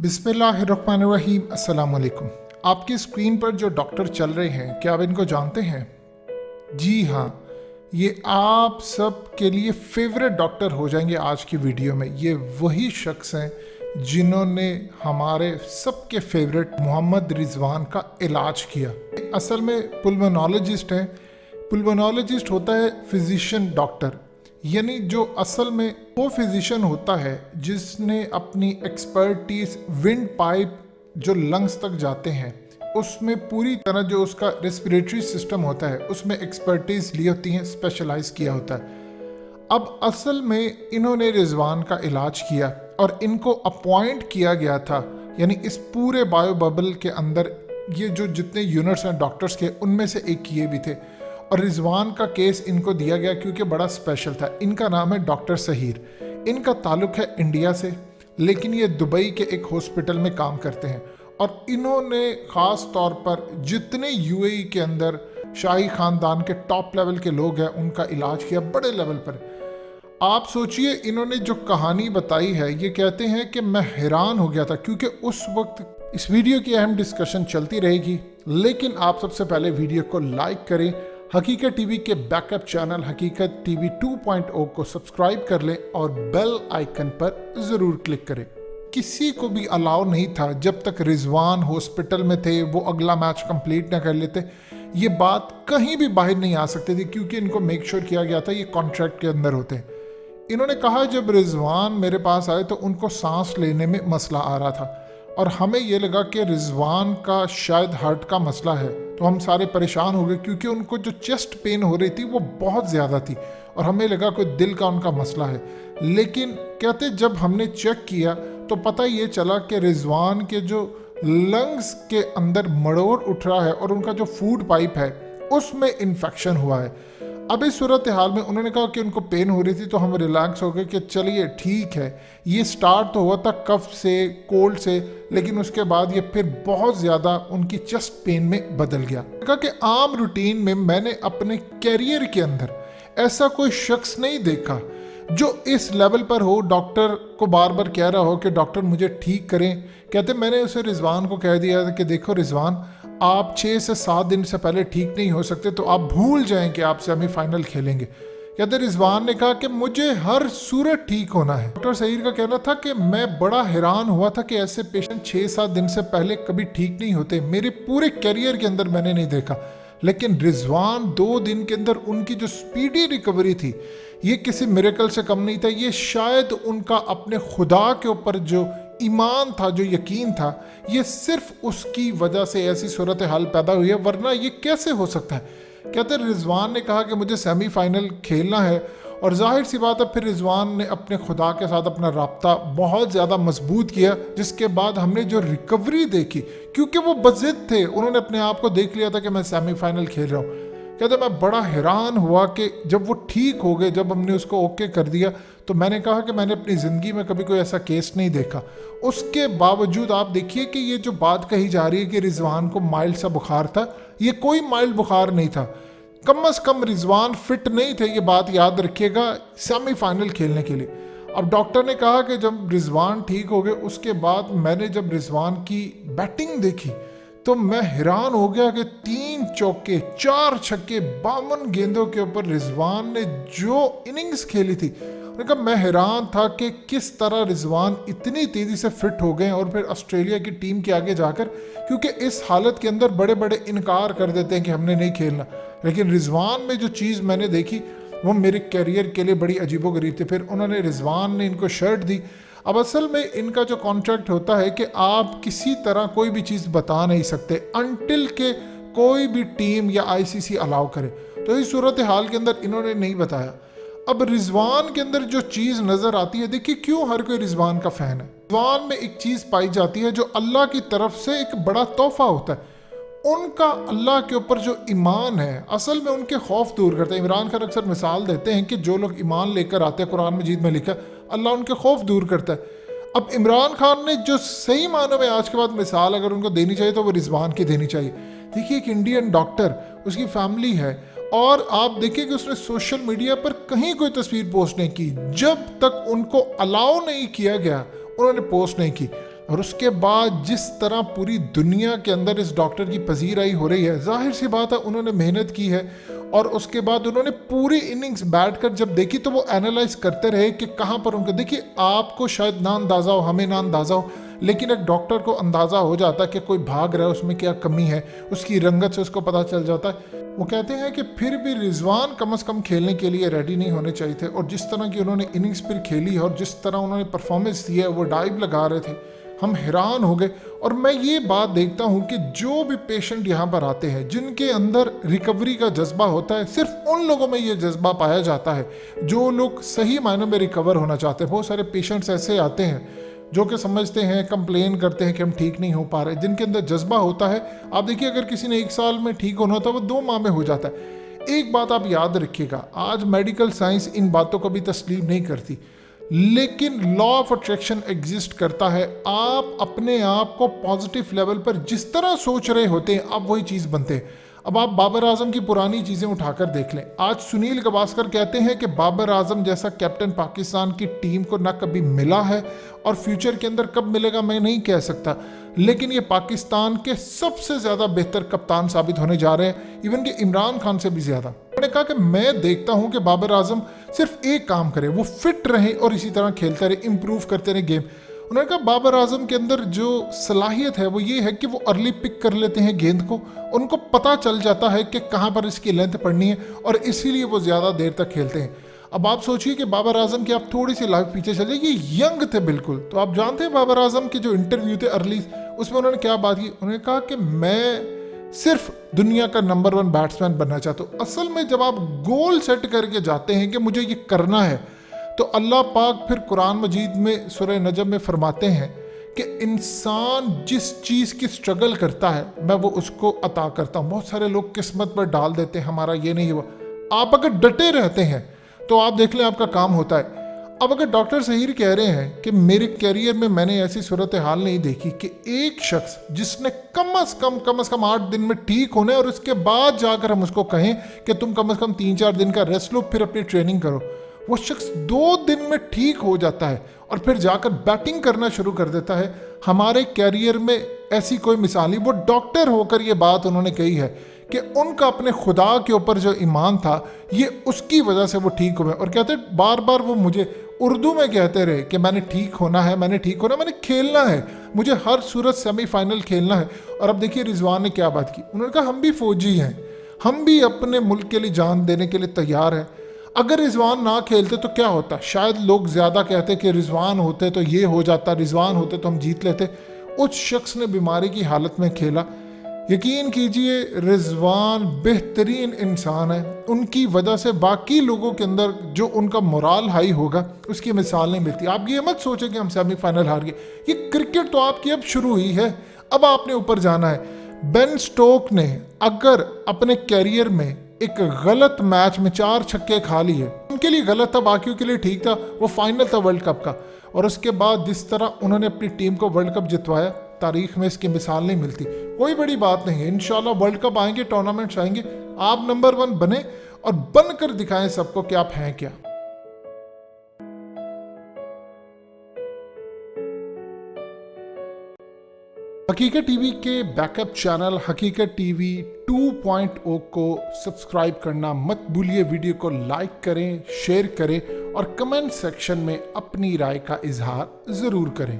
बिस्मिल्लाहिर्रहमानिर्रहीम। अस्सलाम वालेकुम। आपकी स्क्रीन पर जो डॉक्टर चल रहे हैं, क्या आप इनको जानते हैं? जी हाँ, ये आप सब के लिए फेवरेट डॉक्टर हो जाएंगे आज की वीडियो में। ये वही शख्स हैं जिन्होंने हमारे सबके फेवरेट मोहम्मद रिजवान का इलाज किया। असल में पुल्मोनोलॉजिस्ट हैं। पुल्मोनोलॉजिस्ट होता है फिजिशियन डॉक्टर, यानी जो असल में वो फिजिशियन होता है जिसने अपनी एक्सपर्टीज विंड पाइप जो लंग्स तक जाते हैं उसमें पूरी तरह जो उसका रेस्पिरेटरी सिस्टम होता है उसमें एक्सपर्टीज ली होती हैं, स्पेशलाइज किया होता है। अब असल में इन्होंने रिजवान का इलाज किया और इनको अपॉइंट किया गया था, यानी इस पूरे बायो बबल के अंदर ये जो जितने यूनिट्स हैं डॉक्टर्स के उनमें से एक ये भी थे। और रिजवान का केस इनको दिया गया क्योंकि बड़ा स्पेशल था। इनका नाम है डॉक्टर सहीर। इनका ताल्लुक है इंडिया से, लेकिन ये दुबई के एक हॉस्पिटल में काम करते हैं। और इन्होंने ख़ास तौर पर जितने यूएई के अंदर शाही ख़ानदान के टॉप लेवल के लोग हैं उनका इलाज किया बड़े लेवल पर। आप सोचिए, इन्होंने जो कहानी बताई है, ये कहते हैं कि मैं हैरान हो गया था क्योंकि उस वक्त इस वीडियो की अहम डिस्कशन चलती रहेगी, लेकिन आप सबसे पहले वीडियो को लाइक करें, हकीकत टीवी के बैकअप चैनल हकीकत टीवी 2.0 को सब्सक्राइब कर लें और बेल आइकन पर ज़रूर क्लिक करें। किसी को भी अलाउ नहीं था जब तक रिजवान हॉस्पिटल में थे वो अगला मैच कंप्लीट ना कर लेते, ये बात कहीं भी बाहर नहीं आ सकती थी क्योंकि इनको मेक श्योर किया गया था ये कॉन्ट्रैक्ट के अंदर होते हैं। इन्होंने कहा जब रिजवान मेरे पास आए तो उनको सांस लेने में मसला आ रहा था और हमें ये लगा कि रिजवान का शायद हार्ट का मसला है, तो हम सारे परेशान हो गए क्योंकि उनको जो चेस्ट पेन हो रही थी वो बहुत ज़्यादा थी और हमें लगा कोई दिल का उनका मसला है। लेकिन कहते जब हमने चेक किया तो पता ये चला कि रिजवान के जो लंग्स के अंदर मड़ोड़ उठ रहा है और उनका जो फूड पाइप है उसमें इन्फेक्शन हुआ है। अब इस सूरत हाल में उन्होंने कहा कि उनको पेन हो रही थी तो हम रिलैक्स हो गए कि चलिए ठीक है। ये स्टार्ट तो हुआ था कफ से, कोल्ड से, लेकिन उसके बाद ये फिर बहुत ज़्यादा उनकी चेस्ट पेन में बदल गया। कहा कि आम रूटीन में मैंने अपने कैरियर के अंदर ऐसा कोई शख्स नहीं देखा जो इस लेवल पर हो, डॉक्टर को बार बार कह रहा हो कि डॉक्टर मुझे ठीक करें। कहते मैंने उसे रिजवान को कह दिया कि देखो रिजवान, आप 6 से 7 दिन से पहले ठीक नहीं हो सकते, तो आप भूल जाएं कि आप सेमीफाइनल खेलेंगे। कहते रिजवान ने कहा कि मुझे हर सूरत ठीक होना है। डॉक्टर सहीर का कहना था कि मैं बड़ा हैरान हुआ था कि ऐसे पेशेंट 6-7 दिन से पहले कभी ठीक नहीं होते, मेरे पूरे करियर के अंदर मैंने नहीं देखा। लेकिन रिजवान 2 दिन के अंदर उनकी जो स्पीडी रिकवरी थी ये किसी मिरेकल से कम नहीं था। ये शायद उनका अपने खुदा के ऊपर जो ईमान था, जो यकीन था, ये सिर्फ उसकी वजह से ऐसी सूरत हाल पैदा हुई है, वरना ये कैसे हो सकता है। कहते रिजवान ने कहा कि मुझे सेमीफाइनल खेलना है और जाहिर सी बात है फिर रिजवान ने अपने खुदा के साथ अपना राब्ता बहुत ज़्यादा मजबूत किया, जिसके बाद हमने जो रिकवरी देखी, क्योंकि वो बज़िद थे, उन्होंने अपने आप को देख लिया था कि मैं सेमीफाइनल खेल रहा हूँ। कहते मैं बड़ा हैरान हुआ कि जब वो ठीक हो गए, जब हमने उसको ओके कर दिया, तो मैंने कहा कि मैंने अपनी ज़िंदगी में कभी कोई ऐसा केस नहीं देखा। उसके बावजूद आप देखिए कि ये जो बात कही जा रही है कि रिजवान को माइल्ड सा बुखार था, ये कोई माइल्ड बुखार नहीं था। कम अज़ कम रिजवान फिट नहीं थे, ये बात याद रखिएगा, सेमीफाइनल खेलने के लिए। अब डॉक्टर ने कहा कि जब रिजवान ठीक हो गए उसके बाद मैंने जब रिजवान की बैटिंग देखी तो मैं हैरान हो गया कि 3 चौके 4 छक्के 52 गेंदों के ऊपर रिजवान ने जो इनिंग्स खेली थी, उनका मैं हैरान था कि किस तरह रिजवान इतनी तेज़ी से फिट हो गए और फिर ऑस्ट्रेलिया की टीम के आगे जाकर, क्योंकि इस हालत के अंदर बड़े बड़े इनकार कर देते हैं कि हमने नहीं खेलना, लेकिन रिजवान में जो चीज़ मैंने देखी वो मेरे कैरियर के लिए बड़ी अजीबोगरीब थी। फिर उन्होंने रिजवान ने इनको शर्ट दी। अब असल में इनका जो कॉन्ट्रैक्ट होता है कि आप किसी तरह कोई भी चीज़ बता नहीं सकते अनटिल के कोई भी टीम या आईसीसी अलाउ करे, तो इस सूरत हाल के अंदर इन्होंने नहीं बताया। अब रिजवान के अंदर जो चीज़ नज़र आती है, देखिए क्यों हर कोई रिजवान का फ़ैन है। रिजवान में एक चीज़ पाई जाती है जो अल्लाह की तरफ से एक बड़ा तोहफा होता है। उनका अल्लाह के ऊपर जो ईमान है असल में उनके खौफ दूर करता है। इमरान खान अक्सर मिसाल देते हैं कि जो लोग ईमान लेकर आते हैं, कुरान मजीद में लिखा अल्लाह उनके खौफ दूर करता है। अब इमरान खान ने जो सही मानों में आज के बाद मिसाल अगर उनको देनी चाहिए तो वो रिजवान की देनी चाहिए। देखिए एक इंडियन डॉक्टर, उसकी फैमिली है और आप देखिए कि उसने सोशल मीडिया पर कहीं कोई तस्वीर पोस्ट नहीं की, जब तक उनको अलाउ नहीं किया गया उन्होंने पोस्ट नहीं की। और उसके बाद जिस तरह पूरी दुनिया के अंदर इस डॉक्टर की पजीराई हो रही है, जाहिर सी बात है उन्होंने मेहनत की है। और उसके बाद उन्होंने पूरी इनिंग्स बैठकर जब देखी तो वो एनालाइज करते रहे कि कहाँ पर उनको, देखिए आपको शायद ना अंदाज़ा हो, हमें ना अंदाज़ा हो, लेकिन एक डॉक्टर को अंदाज़ा हो जाता है कि कोई भाग रहा है, उसमें क्या कमी है, उसकी रंगत से उसको पता चल जाता है। वो कहते हैं कि फिर भी रिजवान कम से कम खेलने के लिए रेडी नहीं होने चाहिए थे, और जिस तरह की उन्होंने इनिंग्स फिर खेली है और जिस तरह उन्होंने परफॉर्मेंस दी है, वो डाइव लगा रहे थे, हम हैरान हो गए। और मैं ये बात देखता हूँ कि जो भी पेशेंट यहाँ पर आते हैं जिनके अंदर रिकवरी का जज्बा होता है, सिर्फ उन लोगों में ये जज्बा पाया जाता है जो लोग सही मायनों में रिकवर होना चाहते हैं। बहुत सारे पेशेंट्स ऐसे आते हैं जो कि समझते हैं, कंप्लेन करते हैं कि हम ठीक नहीं हो पा रहे, जिनके अंदर जज्बा होता है। आप देखिए अगर किसी ने 1 साल में ठीक होना होता है, वो 2 माह में हो जाता है। एक बात आप याद रखिएगा, आज मेडिकल साइंस इन बातों को भी तस्लीम नहीं करती, लेकिन लॉ ऑफ अट्रैक्शन एग्जिस्ट करता है। आप अपने आप को पॉजिटिव लेवल पर जिस तरह सोच रहे होते हैं, आप वही चीज़ बनते हैं। अब आप बाबर आजम की पुरानी चीज़ें उठाकर देख लें। आज सुनील गावस्कर कहते हैं कि बाबर आजम जैसा कैप्टन पाकिस्तान की टीम को ना कभी मिला है और फ्यूचर के अंदर कब मिलेगा मैं नहीं कह सकता, लेकिन ये पाकिस्तान के सबसे ज़्यादा बेहतर कप्तान साबित होने जा रहे हैं, इवन कि इमरान खान से भी ज़्यादा। उन्होंने कहा कि मैं देखता हूं कि बाबर आजम सिर्फ एक काम करे, वो फिट रहे और इसी तरह खेलते रहे, इंप्रूव करते रहे गेम। उन्होंने कहा बाबर आजम के अंदर जो सलाहियत है वो ये है कि वो अर्ली पिक कर लेते हैं गेंद को, उनको पता चल जाता है कि कहाँ पर इसकी लेंथ पड़नी है और इसीलिए वो ज़्यादा देर तक खेलते हैं। अब आप सोचिए कि बाबर आजम की आप थोड़ी सी लाइफ पीछे चले, ये यंग थे बिल्कुल। तो आप जानते हैं बाबर आजम के जो इंटरव्यू थे अर्ली, उसमें उन्होंने क्या बात की, उन्होंने कहा कि मैं सिर्फ दुनिया का नंबर 1 बैट्समैन बनना चाहता हूँ। असल में जब आप गोल सेट करके जाते हैं कि मुझे ये करना है, तो अल्लाह पाक फिर कुरान मजीद में सूरह नजम में फरमाते हैं कि इंसान जिस चीज़ की स्ट्रगल करता है मैं वो उसको अता करता हूँ। बहुत सारे लोग किस्मत पर डाल देते हैं हमारा ये नहीं हुआ। आप अगर डटे रहते हैं तो आप देख लें आपका काम होता है। अब अगर डॉक्टर सहीर कह रहे हैं कि मेरे करियर में मैंने ऐसी सूरत हाल नहीं देखी कि एक शख्स जिसने कम से कम 8 दिन में ठीक होने और उसके बाद जाकर हम उसको कहें कि तुम कम से कम 3-4 दिन का रेस्ट लो फिर अपनी ट्रेनिंग करो, वो शख्स 2 दिन में ठीक हो जाता है और फिर जाकर बैटिंग करना शुरू कर देता है। हमारे कैरियर में ऐसी कोई मिसाल नहीं। वो डॉक्टर होकर ये बात उन्होंने कही है कि उनका अपने खुदा के ऊपर जो ईमान था ये उसकी वजह से वो ठीक हुए। और कहते बार बार वो मुझे उर्दू में कहते रहे कि मैंने ठीक होना है, मैंने ठीक होना, मैंने खेलना है, मुझे हर सूरत सेमीफाइनल खेलना है। और अब देखिए रिजवान ने क्या बात की, उन्होंने कहा हम भी फौजी हैं, हम भी अपने मुल्क के लिए जान देने के लिए तैयार हैं। अगर रिजवान ना खेलते तो क्या होता, शायद लोग ज़्यादा कहते कि रिजवान होते तो ये हो जाता, रिजवान होते तो हम जीत लेते। उस शख्स ने बीमारी की हालत में खेला। यकीन कीजिए रिजवान बेहतरीन इंसान है, उनकी वजह से बाकी लोगों के अंदर जो उनका मोराल हाई होगा उसकी मिसाल नहीं मिलती। आप ये मत सोचें कि हम सेमीफाइनल हार गए, ये क्रिकेट तो आपकी अब शुरू हुई है, अब आपने ऊपर जाना है। बेन स्टोक ने अगर अपने कैरियर में एक गलत मैच में 4 छक्के खा लिए, उनके लिए गलत था, बाकियों के लिए ठीक था, वो फाइनल था वर्ल्ड कप का, और उसके बाद जिस तरह उन्होंने अपनी टीम को वर्ल्ड कप जितवाया, तारीख में इसकी मिसाल नहीं मिलती। कोई बड़ी बात नहीं है, इंशाल्लाह वर्ल्ड कप आएंगे, टूर्नामेंट्स आएंगे, आप नंबर 1 बने और बनकर दिखाएं सबको कि आप हैं क्या। हकीकत टीवी के बैकअप चैनल हकीकत टीवी 2.0 को सब्सक्राइब करना मत भूलिए। वीडियो को लाइक करें, शेयर करें और कमेंट सेक्शन में अपनी राय का इजहार ज़रूर करें।